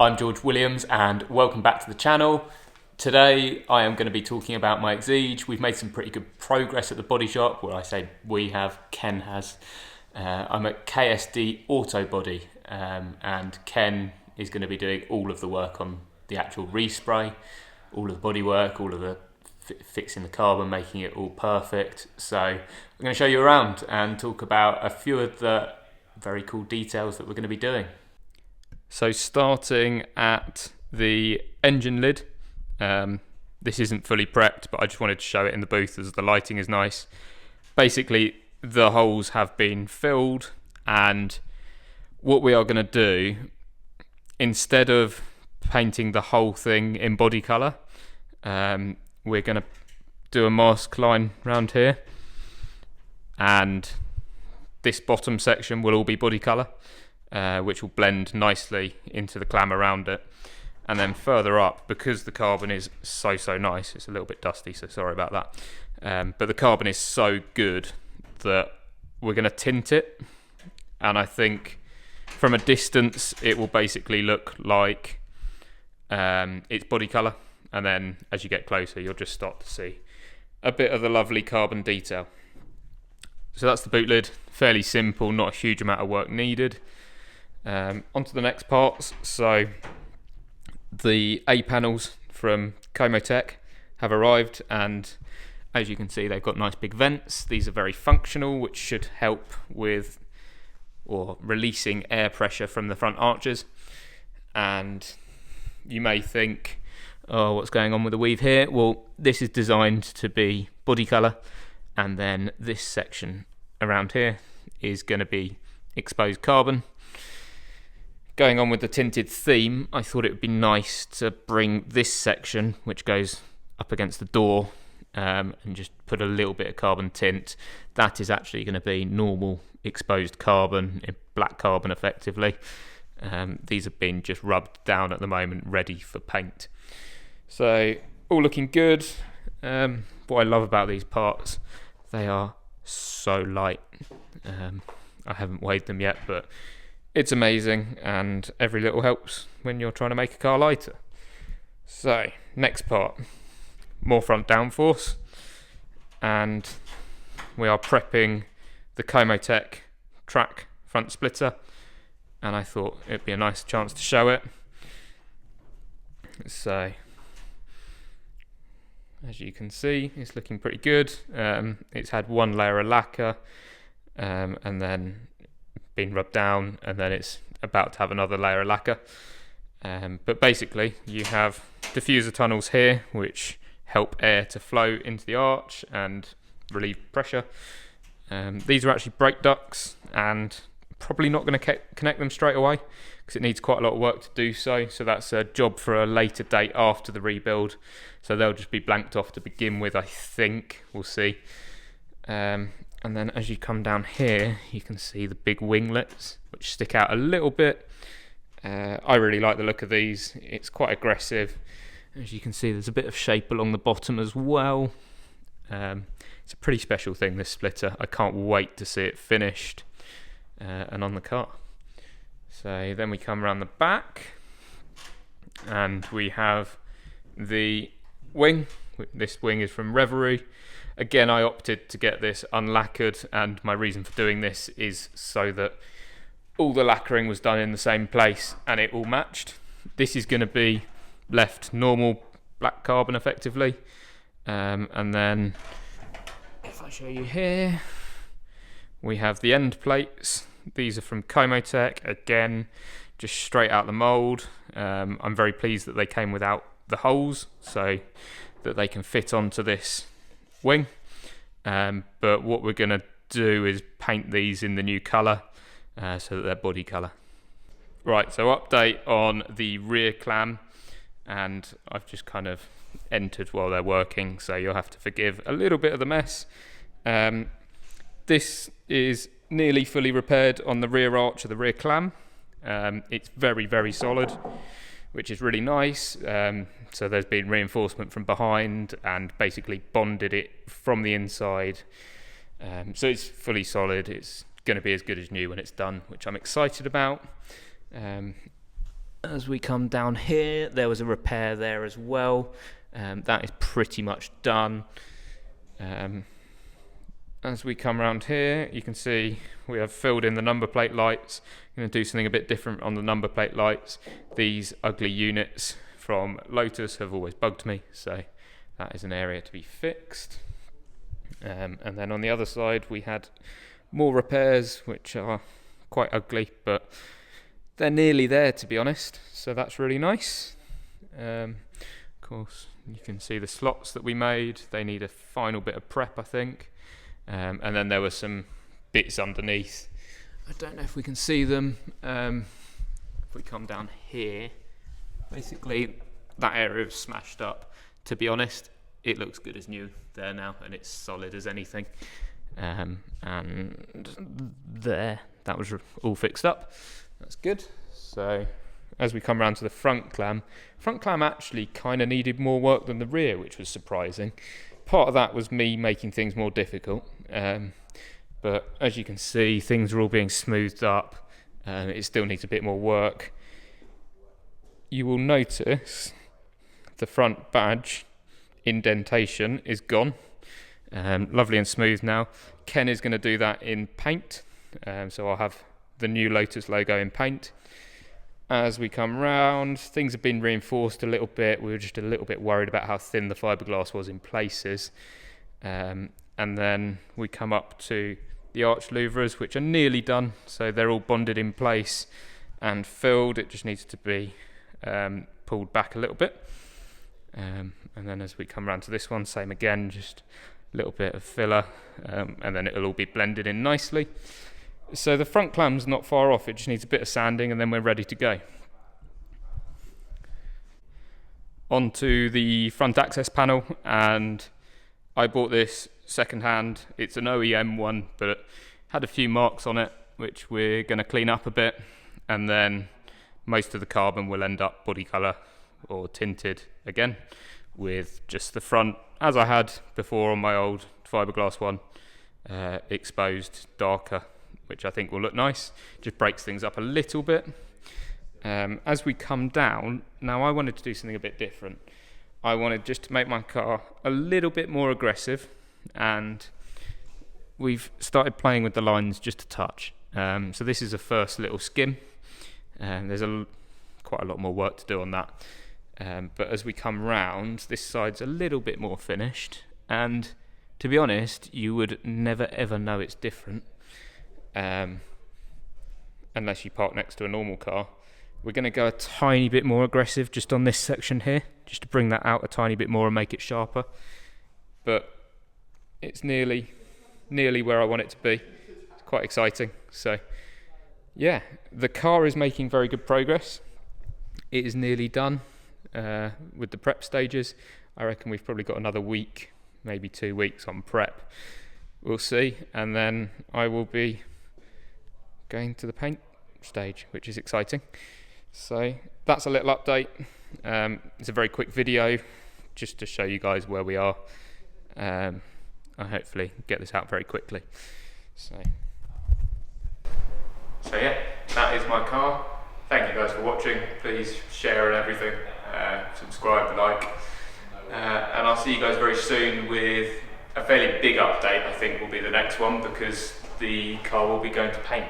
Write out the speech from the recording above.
I'm GFWilliams and welcome back to the channel. Today I am going to be talking about my Exige. We've made some pretty good progress at the Bodyshop. Well, I say we have, Ken has. I'm at KSD Autobody and Ken is going to be doing all of the work on the actual respray, all of the bodywork, all of the fixing the carbon, making it all perfect. So I'm going to show you around and talk about a few of the very cool details that we're going to be doing. So starting at the engine lid, this isn't fully prepped, but I just wanted to show it in the booth as the lighting is nice. Basically, the holes have been filled, and what we are going to do, instead of painting the whole thing in body colour, we're going to do a mask line around here, and this bottom section will all be body colour. Which will blend nicely into the clam around it. And then further up, because the carbon is so nice, it's a little bit dusty, so sorry about that, but the carbon is so good that we're going to tint it, and I think from a distance it will basically look like it's body colour, and then as you get closer you'll just start to see a bit of the lovely carbon detail. So that's the boot lid, fairly simple, not a huge amount of work needed. Onto the next parts. So the A panels from Tech have arrived, and as you can see they've got nice big vents. These are very functional, which should help with releasing air pressure from the front arches. And you may think, oh, what's going on with the weave here? Well, this is designed to be body colour, and then this section around here is going to be exposed carbon. Going on with the tinted theme, I thought it would be nice to bring this section, which goes up against the door, and just put a little bit of carbon tint. That is actually going to be normal exposed carbon, black carbon effectively. These have been just rubbed down at the moment, ready for paint. So, all looking good. What I love about these parts, they are so light. I haven't weighed them yet, but it's amazing, and every little helps when you're trying to make a car lighter. So, next part, more front downforce, and we are prepping the Tech track front splitter, and I thought it'd be a nice chance to show it. So, as you can see, it's looking pretty good. It's had one layer of lacquer, and then been rubbed down, and then it's about to have another layer of lacquer. But basically you have diffuser tunnels here which help air to flow into the arch and relieve pressure. These are actually brake ducts, and probably not going to connect them straight away because it needs quite a lot of work to do so. So that's a job for a later date after the rebuild. So they'll just be blanked off to begin with, I think. We'll see. And then as you come down here, you can see the big winglets, which stick out a little bit. I really like the look of these. It's quite aggressive. As you can see, there's a bit of shape along the bottom as well. It's a pretty special thing, this splitter. I can't wait to see it finished and on the car. So then we come around the back, and we have the wing. This wing is from Reverie. Again, I opted to get this unlacquered, and my reason for doing this is so that all the lacquering was done in the same place and it all matched. This is going to be left normal black carbon effectively, and then if I show you here, we have the end plates. These are from Tech, again just straight out the mould. I'm very pleased that they came without the holes so that they can fit onto this wing, but what we're going to do is paint these in the new colour so that they're body colour. Right, so update on the rear clam, and I've just kind of entered while they're working, so you'll have to forgive a little bit of the mess. This is nearly fully repaired on the rear arch of the rear clam. It's very solid, which is really nice. So there's been reinforcement from behind and basically bonded it from the inside. So it's fully solid. It's going to be as good as new when it's done, which I'm excited about. As we come down here, there was a repair there as well. That is pretty much done. As we come around here, you can see we have filled in the number plate lights. I'm going to do something a bit different on the number plate lights. These ugly units from Lotus have always bugged me, so that is an area to be fixed. And then on the other side, we had more repairs, which are quite ugly, but they're nearly there, to be honest, so that's really nice. Of course, you can see the slots that we made. They need a final bit of prep, I think. And then there were some bits underneath. I don't know if we can see them. If we come down here, basically that area is smashed up. To be honest, it looks good as new there now, and it's solid as anything. And there, that was all fixed up. That's good. So as we come around to the front clam actually kind of needed more work than the rear, which was surprising. Part of that was me making things more difficult, but as you can see, things are all being smoothed up. It still needs a bit more work. You will notice the front badge indentation is gone. Lovely and smooth now. Ken is going to do that in paint, so I'll have the new Lotus logo in paint. As we come round, things have been reinforced a little bit. We were just a little bit worried about how thin the fiberglass was in places. And then we come up to the arch louvers, which are nearly done. So they're all bonded in place and filled. It just needs to be pulled back a little bit. And then as we come around to this one, same again, just a little bit of filler, and then it'll all be blended in nicely. So the front clam's not far off, it just needs a bit of sanding and then we're ready to go. Onto the front access panel, and I bought this second hand. It's an OEM one, but it had a few marks on it, which we're going to clean up a bit, and then most of the carbon will end up body colour or tinted again, with just the front, as I had before on my old fiberglass one, exposed darker, which I think will look nice. Just breaks things up a little bit. As we come down, now I wanted to do something a bit different. I wanted just to make my car a little bit more aggressive, and we've started playing with the lines just a touch. So this is a first little skim. There's quite a lot more work to do on that. But as we come round, this side's a little bit more finished, and to be honest, you would never ever know it's different. Unless you park next to a normal car. We're going to go a tiny bit more aggressive just on this section here, just to bring that out a tiny bit more and make it sharper. But it's nearly where I want it to be. It's quite exciting. So yeah, the car is making very good progress. It is nearly done with the prep stages. I reckon we've probably got another week, maybe 2 weeks on prep. We'll see, and then I will be going to the paint stage, which is exciting. So that's a little update. It's a very quick video just to show you guys where we are. I hopefully get this out very quickly. So yeah, that is my car. Thank you guys for watching. Please share and everything, subscribe, like, and I'll see you guys very soon with a fairly big update. I think will be the next one, because the car will be going to paint.